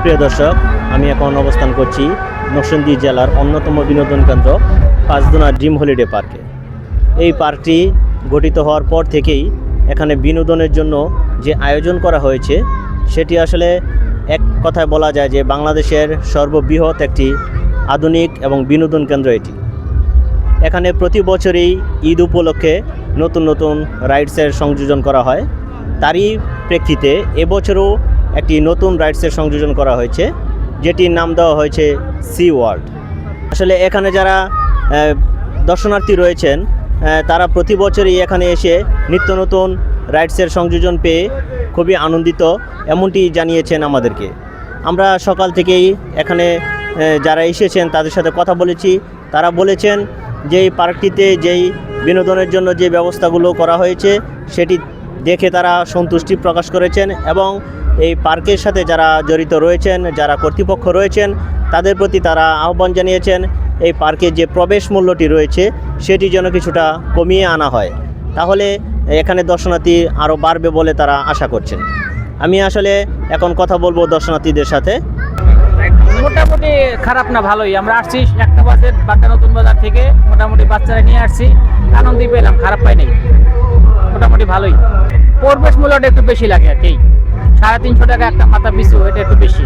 সুপ্রিয় দর্শক, আমি এখন অবস্থান করছি নরসিংদী জেলার অন্যতম বিনোদন কেন্দ্র পাঁচদোনা ড্রিম হলিডে পার্কে। এই পার্কটি গঠিত হওয়ার পর থেকেই এখানে বিনোদনের জন্য যে আয়োজন করা হয়েছে সেটি আসলে এক কথায় বলা যায় যে বাংলাদেশের সর্ববৃহৎ একটি আধুনিক এবং বিনোদন কেন্দ্র এটি। এখানে প্রতি বছরই ঈদ উপলক্ষে নতুন নতুন রাইডসের সংযোজন করা হয়। তারই প্রেক্ষিতে এবছরও একটি নতুন রাইডসের সংযোজন করা হয়েছে, যেটির নাম দেওয়া হয়েছে সি ওয়ার্ল্ড। আসলে এখানে যারা দর্শনার্থী রয়েছেন তারা প্রতি বছরই এখানে এসে নিত্য নতুন রাইডসের সংযোজন পেয়ে খুবই আনন্দিত, এমনটি জানিয়েছেন আমাদেরকে। আমরা সকাল থেকেই এখানে যারা এসেছেন তাদের সাথে কথা বলেছি। তারা বলেছেন যে এই পার্কটিতে যেই বিনোদনের জন্য যে ব্যবস্থাগুলো করা হয়েছে সেটি দেখে তারা সন্তুষ্টি প্রকাশ করেছেন এবং এই পার্কের সাথে যারা জড়িত রয়েছেন, যারা কর্তৃপক্ষ রয়েছেন, তাদের প্রতি তারা আহ্বান জানিয়েছেন এই পার্কে যে প্রবেশ মূল্যটি রয়েছে সেটি যেন কিছুটা কমিয়ে আনা হয়, তাহলে এখানে দর্শনার্থী আরও বাড়বে বলে তারা আশা করছেন। আমি আসলে এখন কথা বলবো দর্শনার্থীদের সাথে। মোটামুটি খারাপ না, ভালোই। আমরা আসছি 1টা বাজে বাড্ডা নতুন বাজার থেকে, মোটামুটি বাচ্চারা নিয়ে আসছি, আনন্দই পেলাম, খারাপ পাই নাই, মোটামুটি ভালোই। প্রবেশ মূল্যটা একটু বেশি লাগে আর কি, 350 টাকা একটা মাথা পিছু, এটা একটু বেশি।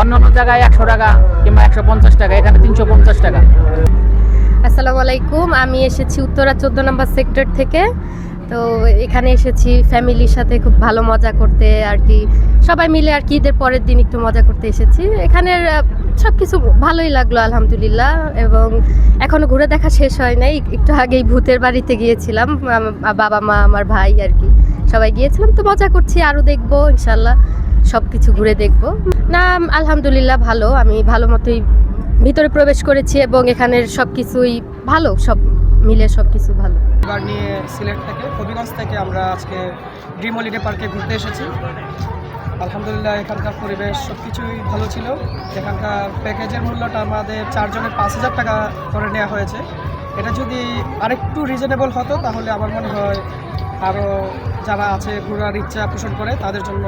অন্য জায়গায় 100 টাকা কিংবা 150 টাকা, এখানে 350 টাকা। আসসালামু আলাইকুম, আমি এসেছি উত্তরা 14 নম্বর সেক্টর থেকে। তো এখানে এসেছি ফ্যামিলির সাথে খুব ভালো মজা করতে আর কি, সবাই মিলে আর কি ঈদের পরের দিন একটু মজা করতে এসেছি। এখানের সব কিছু ভালোই লাগলো আলহামদুলিল্লাহ, এবং এখনও ঘুরে দেখা শেষ হয় নাই। একটু আগেই ভূতের বাড়িতে গিয়েছিলাম, বাবা মা আমার ভাই আর কি সবাই গিয়েছিলাম। তো মজা করছি, আরও দেখবো ইনশাল্লাহ, সব কিছু ঘুরে দেখবো। না আলহামদুলিল্লাহ ভালো, আমি ভালো মতোই ভিতরে প্রবেশ করেছি এবং এখানের সব কিছুই ভালো, সব মিলে সব কিছু ভালো। এবার নিয়ে সিলেট থেকে, হবিগঞ্জ থেকে আমরা আজকে ড্রিম হলিডে পার্কে ঘুরতে এসেছি। আলহামদুলিল্লাহ এখানকার পরিবেশ সব কিছুই ভালো ছিল। এখানকার প্যাকেজের মূল্যটা আমাদের 4 জনের 5000 টাকা করে নেওয়া হয়েছে। এটা যদি আরেকটু রিজনেবল হতো তাহলে আমার মনে হয় আরও যারা আছে ঘোরার ইচ্ছা পোষণ করে তাদের জন্য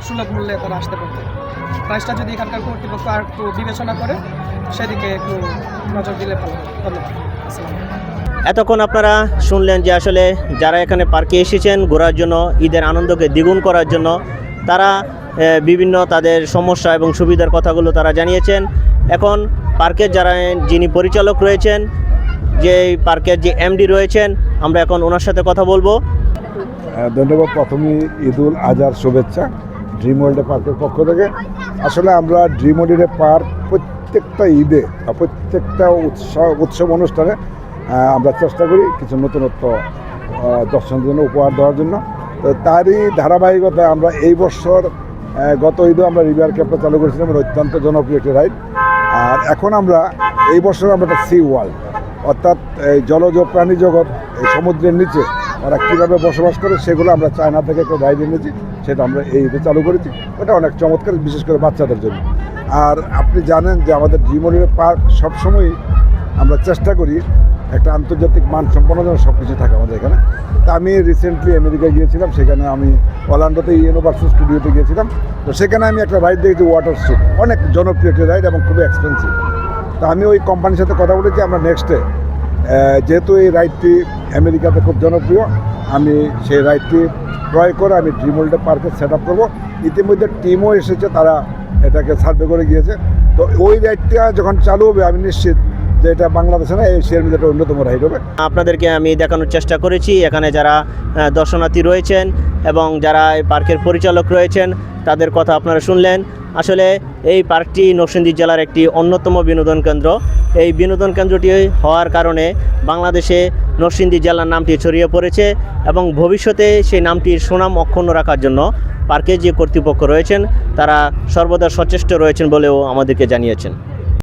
সুলভ মূল্যে তারা আসতে পারত। প্রাইসটা যদি এখানকার কর্তৃপক্ষ আর একটু বিবেচনা করে সেদিকে একটু নজর দিলে ভালো। ধন্যবাদ। আসসালামু আলাইকুম। এতক্ষণ আপনারা শুনলেন যে আসলে যারা এখানে পার্কে এসেছেন ঘোরার জন্য, ঈদের আনন্দকে দ্বিগুণ করার জন্য, তারা বিভিন্ন তাদের সমস্যা এবং সুবিধার কথাগুলো তারা জানিয়েছেন। এখন পার্কের যারা যিনি পরিচালক রয়েছেন, যে পার্কের যে এমডি রয়েছেন, আমরা এখন ওনার সাথে কথা বলবো। ধন্যবাদ। প্রথমেই ঈদুল আজহার শুভেচ্ছা ড্রিম ওয়ার্ল্ডে পার্কের পক্ষ থেকে। আসলে আমরা ড্রিম ওয়ার্ল্ডে পার্ক প্রত্যেকটা ঈদে বা প্রত্যেকটা উৎসব অনুষ্ঠানে আমরা চেষ্টা করি কিছু নতুনত্ব দর্শকদের জন্য উপহার দেওয়ার জন্য। তো তারই ধারাবাহিকতায় আমরা এই বছর গত ঈদও আমরা রিভার ক্যাপটা চালু করেছিলাম, অত্যন্ত জনপ্রিয় একটি রাইড। আর এখন আমরা এই বছর আমরা একটা সি ওয়ার্ল্ড, অর্থাৎ এই জলজ প্রাণী জগৎ, এই সমুদ্রের নিচে তারা কীভাবে বসবাস করে সেগুলো আমরা চায়না থেকে একটা রাইড এনেছি, সেটা আমরা এই ঈদে চালু করেছি। ওটা অনেক চমৎকার, বিশেষ করে বাচ্চাদের জন্য। আর আপনি জানেন যে আমাদের ড্রিম ওয়ার্ল্ড পার্ক সবসময়ই আমরা চেষ্টা করি একটা আন্তর্জাতিক মানসম্পন্ন যেন সব কিছু থাকে আমাদের এখানে। তা আমি রিসেন্টলি আমেরিকায় গিয়েছিলাম, সেখানে আমি অরল্যান্ডোতে ইউনিভার্সাল স্টুডিওতে গিয়েছিলাম। তো সেখানে আমি একটা রাইড দেখেছি, ওয়াটার স্যুট, অনেক জনপ্রিয় একটি রাইড এবং খুবই এক্সপেন্সিভ। তা আমি ওই কোম্পানির সাথে কথা বলেছি, আমরা নেক্সটে যেহেতু এই রাইডটি আমেরিকাতে খুব জনপ্রিয়, আমি সেই রাইডটি ক্রয় করে আমি ড্রিম ওয়ার্ল্ড পার্কে সেট আপ করবো। ইতিমধ্যে টিমও এসেছে, তারা এটাকে সার্ভে করে গিয়েছে। তো ওই রাইডটা যখন চালু হবে আমি নিশ্চিত যে এটা বাংলাদেশে না, এশিয়ার মধ্যে একটা অন্যতম রাইড হবে। আপনাদেরকে আমি দেখানোর চেষ্টা করেছি এখানে যারা দর্শনার্থী রয়েছেন এবং যারা এই পার্কের পরিচালক রয়েছেন তাদের কথা আপনারা শুনলেন। আসলে এই পার্কটি নরসিংদী জেলার একটি অন্যতম বিনোদন কেন্দ্র। এই বিনোদন কেন্দ্রটি হওয়ার কারণে বাংলাদেশে নরসিংদী জেলার নামটি ছড়িয়ে পড়েছে এবং ভবিষ্যতে সেই নামটির সুনাম অক্ষুণ্ণ রাখার জন্য পার্কের যে কর্তৃপক্ষ রয়েছেন তারা সর্বদা সচেষ্ট রয়েছেন বলেও আমাদেরকে জানিয়েছেন।